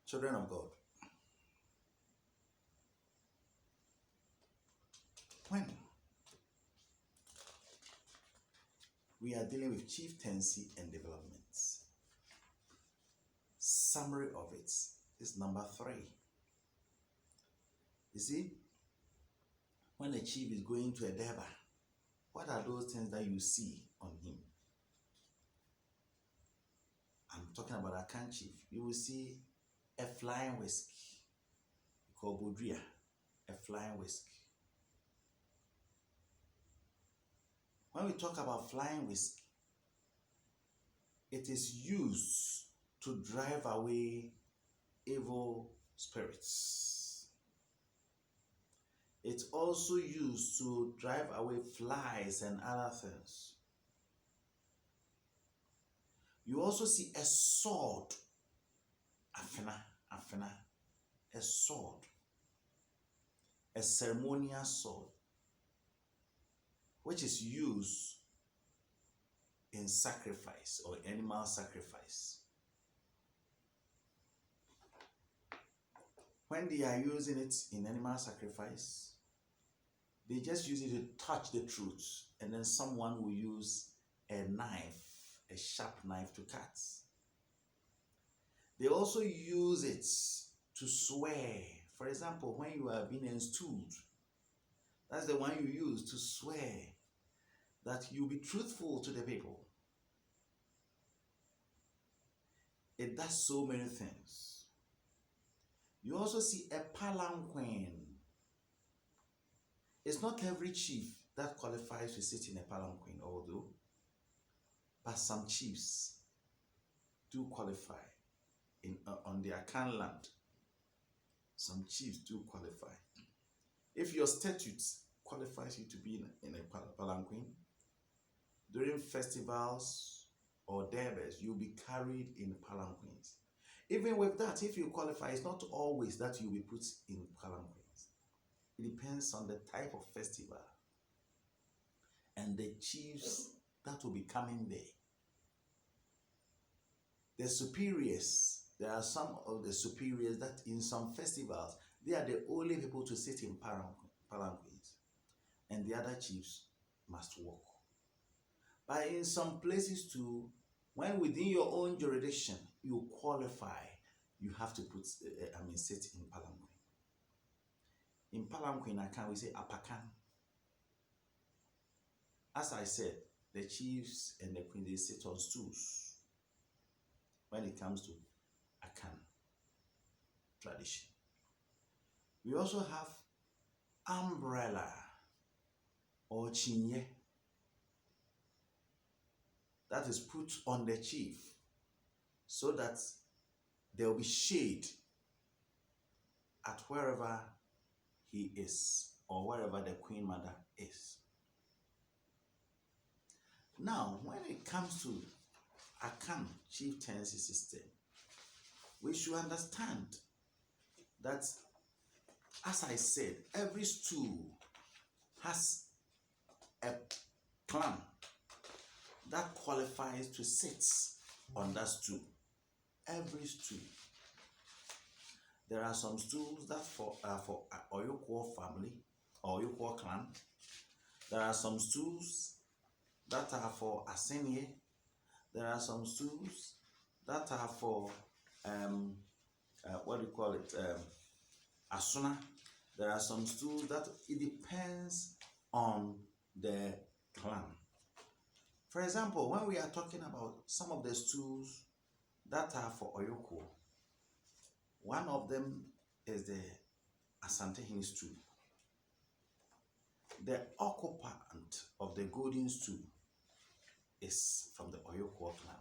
Children of God, when we are dealing with chieftaincy and developments, summary of it is number 3. You see, when a chief is going to a Durbar, what are those things that you see on him? I'm talking about a Akan chief. You will see a flying whisk called Bodria, a flying whisk. When we talk about flying whisk, it is used to drive away evil spirits. It's also used to drive away flies and other things. You also see a sword, afena, a sword, a ceremonial sword, which is used in sacrifice or animal sacrifice. When they are using it in animal sacrifice, they just use it to touch the truth, and then someone will use a knife, a sharp knife to cut. They also use it to swear. For example, when you are being installed, that's the one you use to swear that you'll be truthful to the people. It does so many things. You also see a palanquin. It's not every chief that qualifies to sit in a palanquin, although, but some chiefs do qualify on their Akan land. Some chiefs do qualify. If your statute qualifies you to be in a palanquin, during festivals or Durbars, you'll be carried in palanquins. Even with that, if you qualify, it's not always that you'll be put in palanquins. It depends on the type of festival and the chiefs that will be coming there. The superiors, there are some of the superiors that in some festivals, they are the only people to sit in palanquins, and the other chiefs must walk. But in some places too, when within your own jurisdiction you qualify, you have to sit in palanquin. In palanquin, we say apakan. As I said, the chiefs and the queen, they sit on stools when it comes to Akan tradition. We also have umbrella. or chinye that is put on the chief so that there will be shade at wherever he is or wherever the queen mother is. Now, when it comes to Akan chieftaincy system, we should understand that, as I said, every stool has a clan that qualifies to sit on that stool. Every stool. There are some stools that for Oyokwo family or Oyokwo clan. There are some stools that are for Asenye. There are some stools that are for what do you call it? Asuna. There are some stools that it depends on the clan. For example, when we are talking about some of the stools that are for Oyoko, one of them is the Asantehene stool. The occupant of the golden stool is from the Oyoko clan.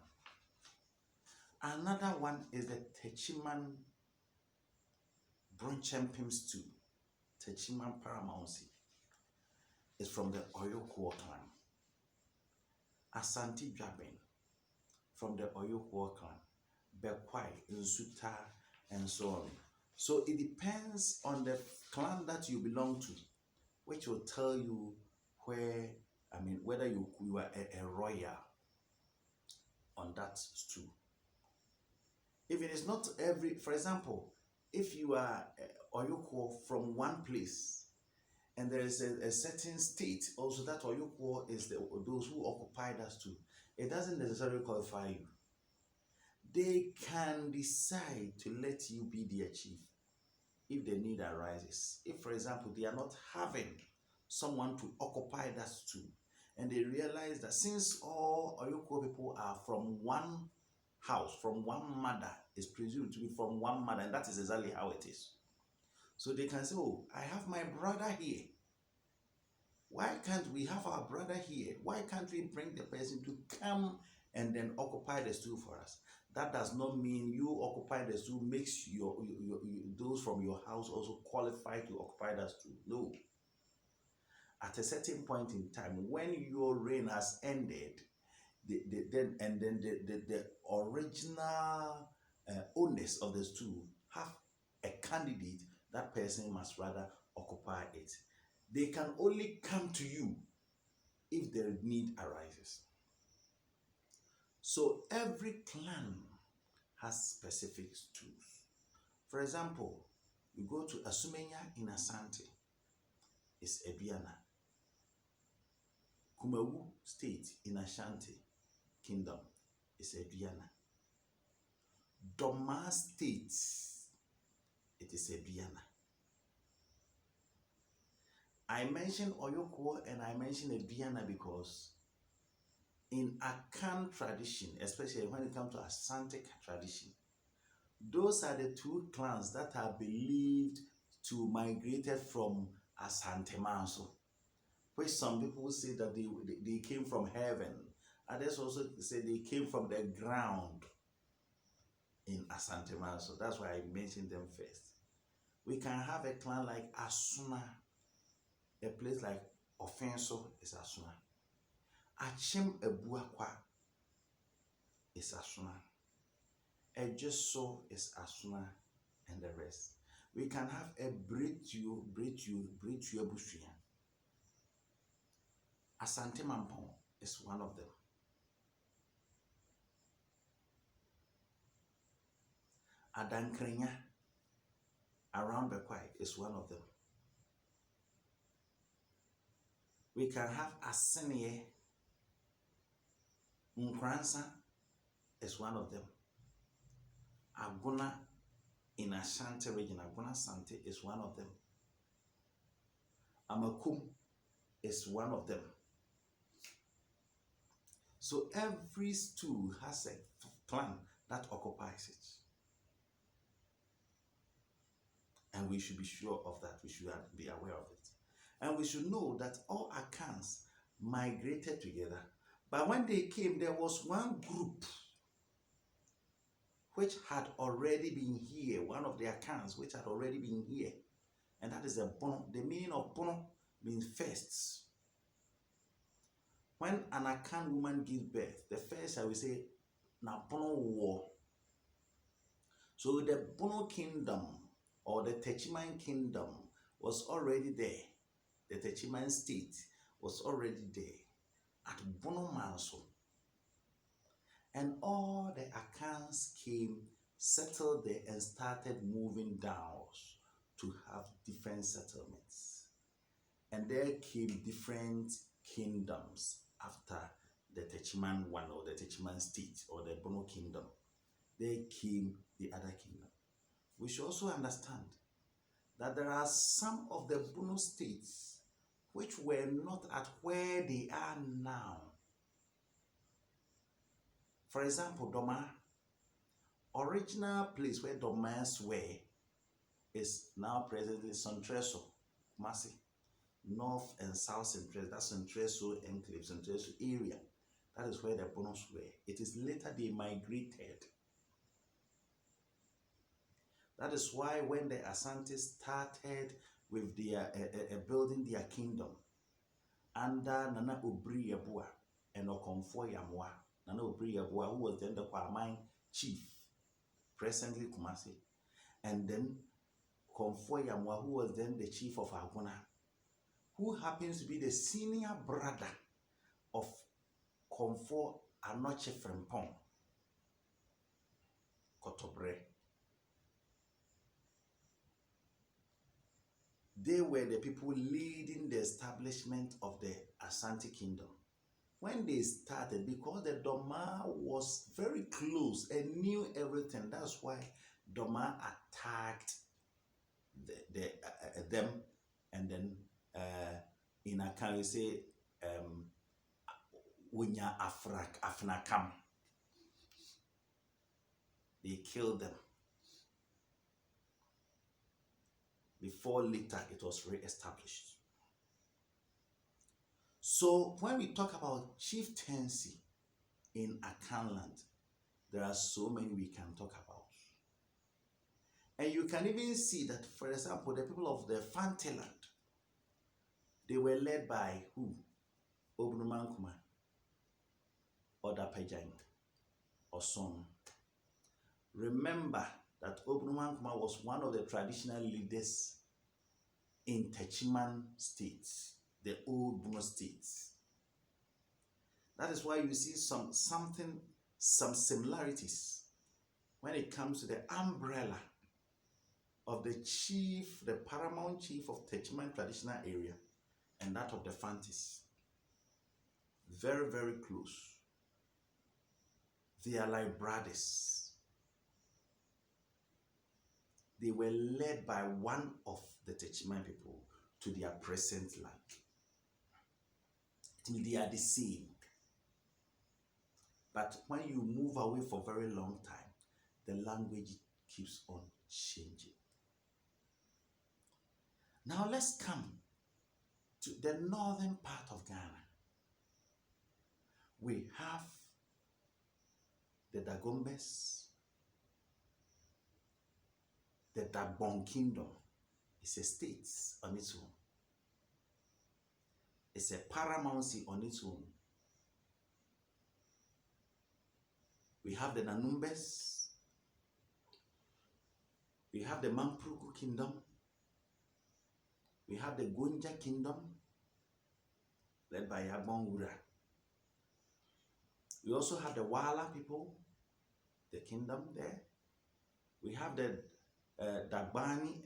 Another one is the Techiman Bronchempim stool. Techiman Paramouncy is from the Oyoko clan. Asante Jabin from the Oyoko clan. Bekwai, Nsuta, and so on. So it depends on the clan that you belong to, which will tell you whether you are a royal on that stool. If it is not for example, if you are Oyoko from one place, and there is a certain state also that Oyoko is those who occupy that stool, it doesn't necessarily qualify you. They can decide to let you be their chief if the need arises. If, for example, they are not having someone to occupy that stool, and they realize that since all Oyoko people are from one house, from one mother, is presumed to be from one mother, and that is exactly how it is. So they can say, oh, I have my brother here. Why can't we have our brother here? Why can't we bring the person to come and then occupy the stool for us? That does not mean you occupy the stool makes those from your house also qualify to occupy that stool. No. At a certain point in time, when your reign has ended, the original owners of the stool have a candidate. That person must rather occupy it. They can only come to you if the need arises. So every clan has specific stools. For example, you go to Asumenya in Asante, it's Ebiana. Kumawu State in Ashanti Kingdom is Ebiana. Doma State, it is Ebiana. I mentioned Oyoko and I mentioned Ebiana because in Akan tradition, especially when it comes to Asante tradition, those are the two clans that are believed to migrated from Asante Manso, which some people say that they came from heaven. Others also say they came from the ground in Asante Manso. That's why I mentioned them first. We can have a clan like Asuna. A place like Offenso is Asuna. Achim Ebuakwa is Asuna. Ejeso is Asuna, and the rest. We can have a Bretu Ebusuya. Asante Mampong is one of them. Adankrenya around Bekwai is one of them. We can have Asenye Nkransa is one of them. Aguna in Ashanti region, Aguna Sante is one of them. Amakum is one of them. So every stool has a clan that occupies it. And we should be sure of that. We should be aware of it. And we should know that all Akans migrated together. But when they came, there was one group which had already been here, one of the Akans which had already been here. And that is a Bono. The meaning of Bono means first. When an Akan woman gives birth, the first I will say, na Bono war. So the Bono kingdom or the Techiman kingdom was already there. The Techiman state was already there at Bono Manso. And all the Akans came, settled there, and started moving down to have different settlements. And there came different kingdoms after the Techiman one or the Techiman state or the Bono kingdom. There came the other kingdom. We should also understand that there are some of the Bono states which were not at where they are now. For example, Doma, original place where Domas were is now presently Sontreso, Kumasi, North and South Centreso, that's Sontreso enclave, Sontreso area. That is where the Bonos were. It is later they migrated. That is why when the Asantes started with their building their kingdom under Nana Obri Yabua and Okomfo Yamwa, Nana Obri Yabua, who was then the Kwamine chief, presently Kumasi, and then Komfo Yamwa, who was then the chief of Aguna, who happens to be the senior brother of Komfo Anoche Frempong, Kotobre. They were the people leading the establishment of the Asante Kingdom. When they started, because the Doma was very close and knew everything, that's why Doma attacked them, and then in a can we say Wunya Afnakam. They killed them. Before later it was re-established. So when we talk about chieftaincy in Akan land, there are so many we can talk about. And you can even see that, for example, the people of the Fante land, they were led by who? Obnumankuma, Odapejang, or Son. Remember that Obnumankuma was one of the traditional leaders in Techiman states, the old Bono states. That is why you see some similarities when it comes to the umbrella of the chief, the paramount chief of Techiman traditional area, and that of the Fantis. Very, very close. They are like brothers. They were led by one of the Techiman people to their present land. They are the same. But when you move away for a very long time, the language keeps on changing. Now let's come to the northern part of Ghana. We have the Dagombes, the Dagbon Kingdom. It's a state on its own. It's a paramountcy on its own. We have the Nanumbes. We have the Mampruku Kingdom. We have the Gonja Kingdom, led by Yagbon Wura. We also have the Wala people, the kingdom there. We have the Dagbani,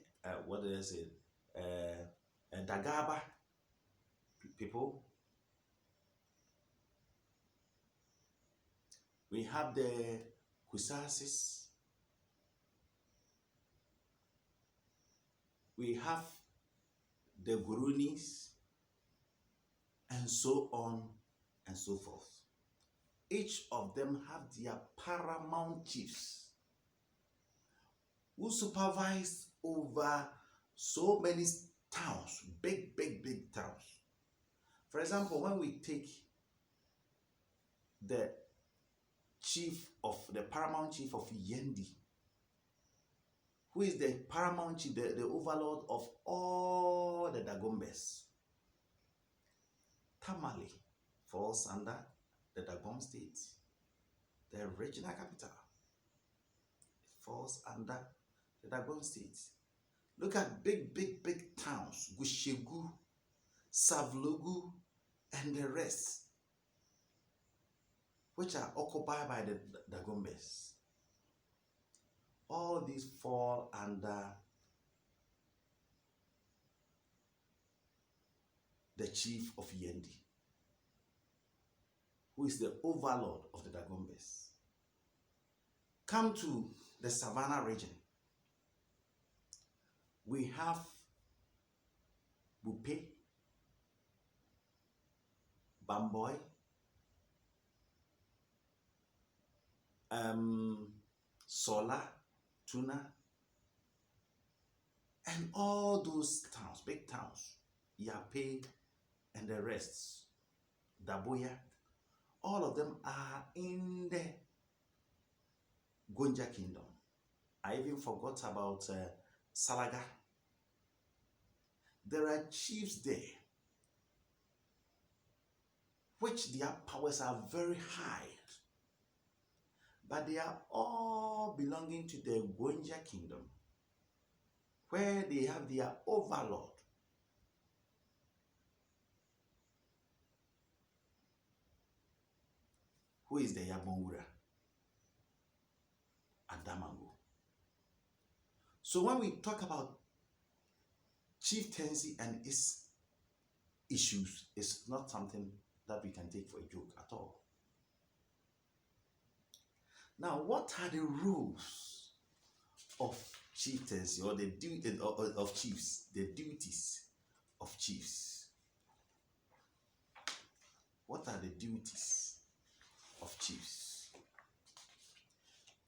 Dagaba people. We have the Kusasis. We have the Gurunis, and so on and so forth. Each of them have their paramount chiefs who supervise over so many towns, big For example, when we take the the paramount chief of Yendi, who is the paramount chief, the overlord of all the Dagombes. Tamale falls under the Dagom state, the regional capital. It falls under the Dagom state. Look at big towns, Gushegu, Savlogu, and the rest, which are occupied by the Dagombes. All these fall under the chief of Yendi, who is the overlord of the Dagombes. Come to the Savannah region. We have Bupe, Bamboy, Sola, Tuna, and all those towns, big towns, Yape, and the rest, Daboya, all of them are in the Gonja kingdom. I even forgot about Salaga. There are chiefs there, which their powers are very high, but they are all belonging to the Gonja kingdom, where they have their overlord. Who is the Yabonwura? Adamango. So when we talk about chieftaincy and its issues, it's not something that we can take for a joke at all. Now, what are the rules of chieftaincy, or the duty of chiefs, the duties of chiefs? What are the duties of chiefs?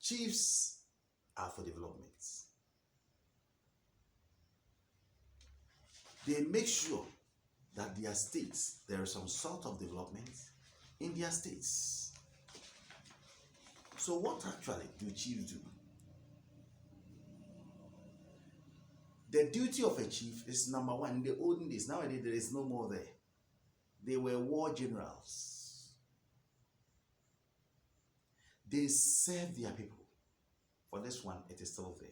Chiefs are for development. They make sure that their states, there is some sort of development in their states. So what actually do chiefs do? The duty of a chief is, number one, in the olden days. Nowadays there is no more there. They were war generals. They serve their people. For this one, it is still there.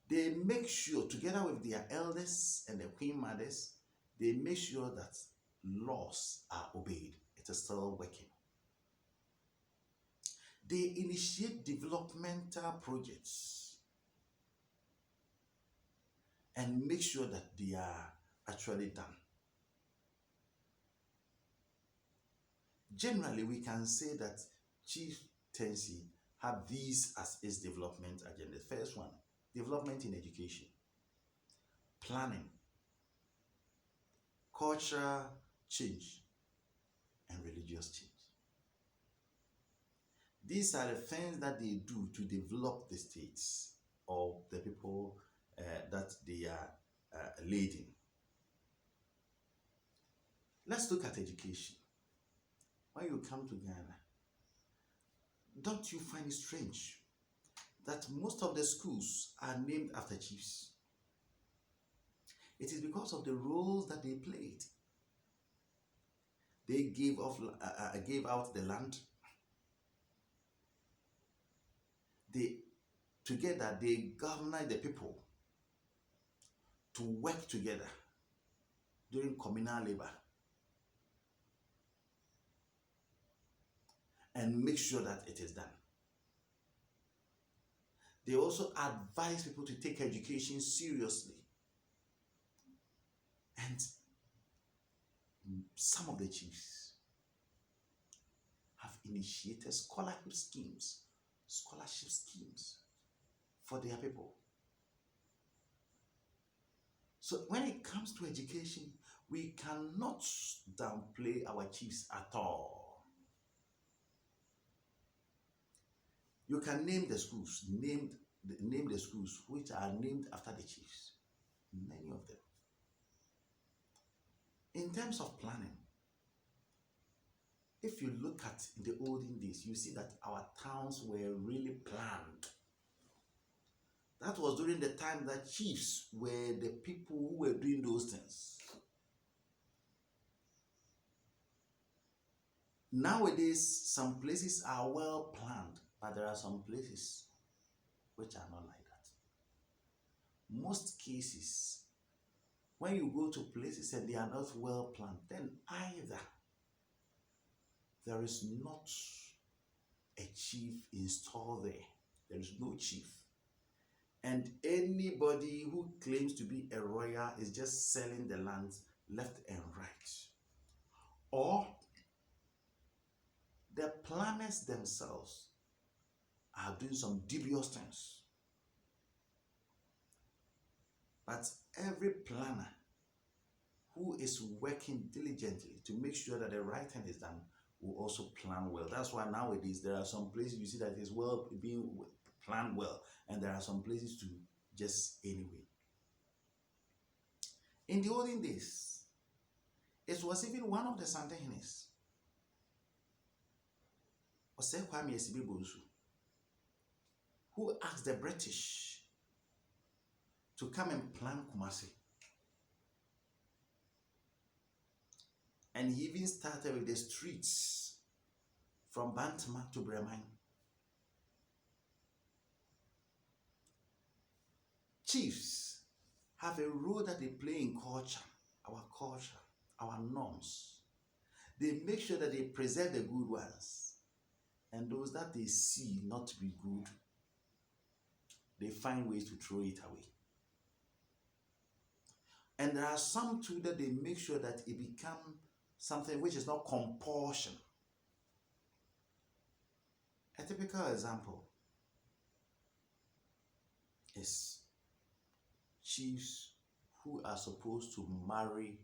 They make sure, together with their elders and the queen mothers, they make sure that laws are obeyed. It is still working. They initiate developmental projects and make sure that they are actually done. Generally, we can say that chieftaincy have these as its development agenda. First one, development in education, planning, cultural change, and religious change. These are the things that they do to develop the states or the people that they are leading. Let's look at education. When you come to Ghana, don't you find it strange that most of the schools are named after chiefs? It is because of the roles that they played. They gave out the land. Together they governed the people to work together during communal labor and make sure that it is done. They also advise people to take education seriously. And some of the chiefs have initiated scholarship schemes for their people. So when it comes to education, we cannot downplay our chiefs at all. You can name the schools, name the schools which are named after the chiefs. Many of them. In terms of planning, if you look at the olden days, you see that our towns were really planned. That was during the time that chiefs were the people who were doing those things. Nowadays, some places are well planned, but there are some places which are not like that. Most cases, when you go to places and they are not well planned, then either there is not a chief installed there, there is no chief. And anybody who claims to be a royal is just selling the land left and right. Or the planners themselves are doing some dubious things. But every planner who is working diligently to make sure that the right thing is done will also plan well. That's why nowadays there are some places you see that is well being planned well, and there are some places to just anyway. In the olden days, it was even one of the Santehinis, Ose Kwame Esibibonsu, who asked the British to come and plan Kumasi. And he even started with the streets from Bantama to Bremen. Chiefs have a role that they play in culture, our norms. They make sure that they preserve the good ones. And those that they see not to be good, they find ways to throw it away. And there are some too that they make sure that it becomes something which is not compulsion. A typical example is chiefs who are supposed to marry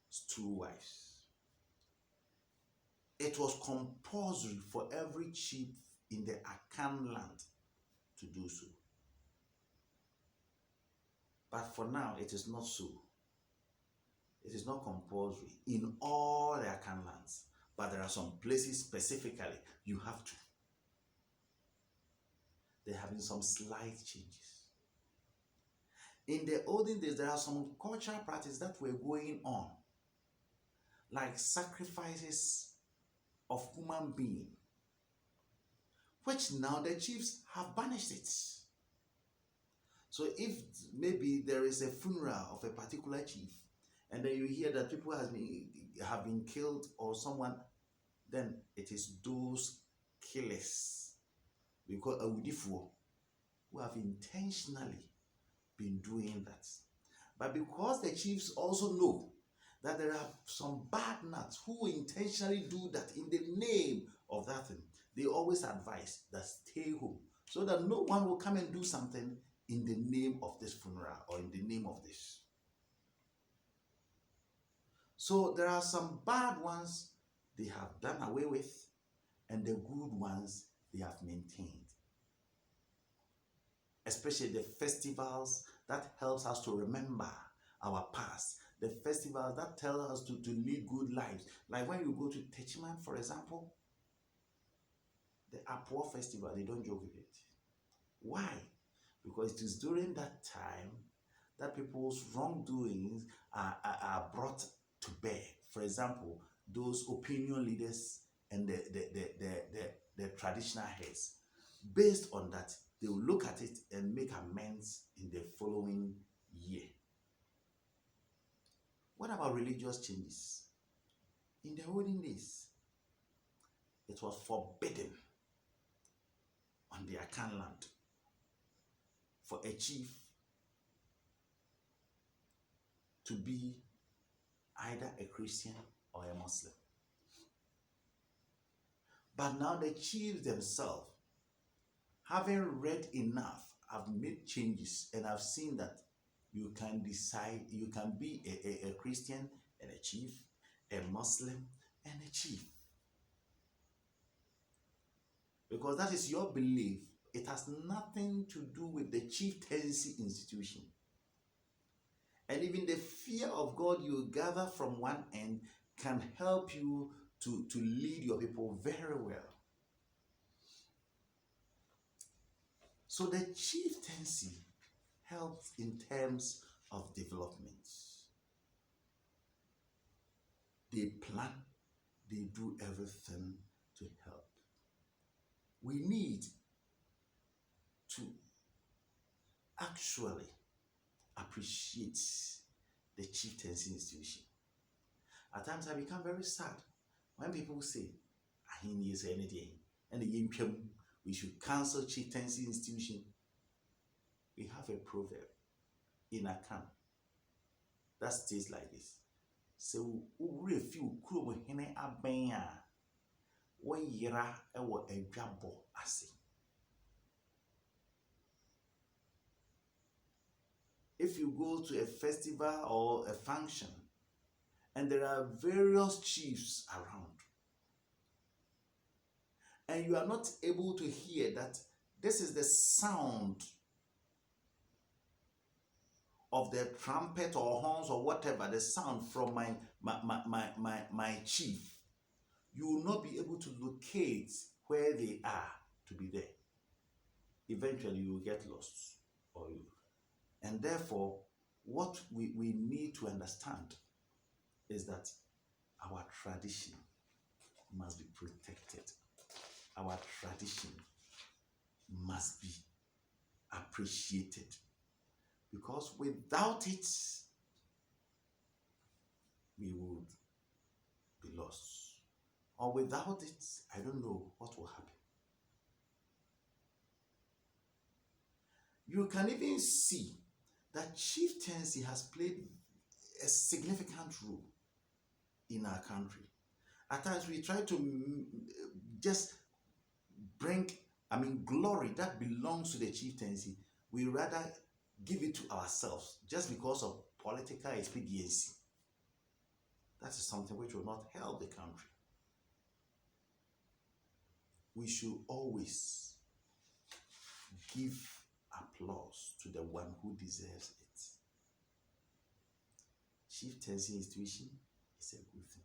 stool wives. It was compulsory for every chief in the Akan land to do so. But for now, it is not so. It is not compulsory in all the Akan lands. But there are some places specifically you have to. There have been some slight changes. In the olden days, there are some cultural practices that were going on, like sacrifices of human being, which now the chiefs have banished it. So if maybe there is a funeral of a particular chief, and then you hear that people have been killed or someone, then it is those killers, we call Awudifuo, who have intentionally been doing that. But because the chiefs also know that there are some bad nuts who intentionally do that in the name of that thing, they always advise that stay home, so that no one will come and do something in the name of this funeral or in the name of this. So there are some bad ones they have done away with, and the good ones they have maintained. Especially the festivals that helps us to remember our past. The festivals that tell us to live good lives. Like when you go to Techiman, for example, the Apuo festival, they don't joke with it. Why? Because it is during that time that people's wrongdoings are brought to bear. For example, those opinion leaders and the traditional heads. Based on that, they will look at it and make amends in the following year. What about religious changes? In the olden days, it was forbidden on the Akan land for a chief to be either a Christian or a Muslim. But now the chiefs themselves, having read enough, have made changes and have seen that you can decide, you can be a Christian and a chief, a Muslim and a chief. Because that is your belief. It has nothing to do with the chieftaincy institution. And even the fear of God you gather from one end can help you to lead your people very well. So the chieftaincy helps in terms of development. They plan, they do everything to help. We need to actually appreciate the chieftaincy institution. At times I become very sad when people say, "Ahini is anything," and we should cancel chieftaincy institution. We have a proverb in Akan that states like this. So we few kurom hene aben a woyera ewo adwabo ase. If you go to a festival or a function and there are various chiefs around, and you are not able to hear that this is the sound of the trumpet or horns or whatever, the sound from my chief, you will not be able to locate where they are to be there. Eventually you will get lost. And therefore, what we need to understand is that our tradition must be protected. Our tradition must be appreciated. Because without it, we would be lost. Or without it, I don't know what will happen. You can even see that chieftaincy has played a significant role in our country. At times we try to just bring, glory that belongs to the chieftaincy. We rather give it to ourselves just because of political expediency. That is something which will not help the country. We should always give applause to the one who deserves it. Chieftaincy institution is a good thing,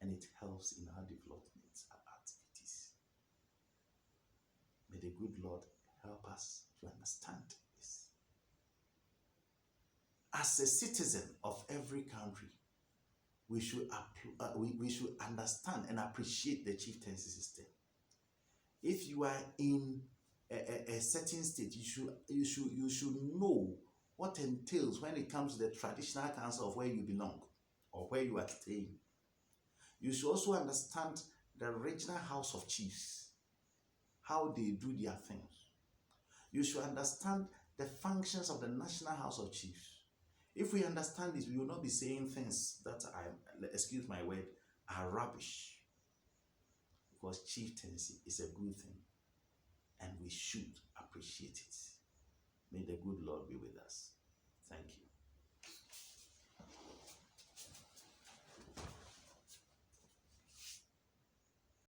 and it helps in our development activities. May the good Lord help us to understand this. As a citizen of every country, we should understand and appreciate the chieftaincy system. If you are in a certain state, you should know what entails when it comes to the traditional council of where you belong or where you are staying. You should also understand the regional house of chiefs, how they do their things. You should understand the functions of the national house of chiefs. If we understand this, we will not be saying things that excuse my word, are rubbish. Because chieftaincy is a good thing, and we should appreciate it. May the good Lord be with us. Thank you.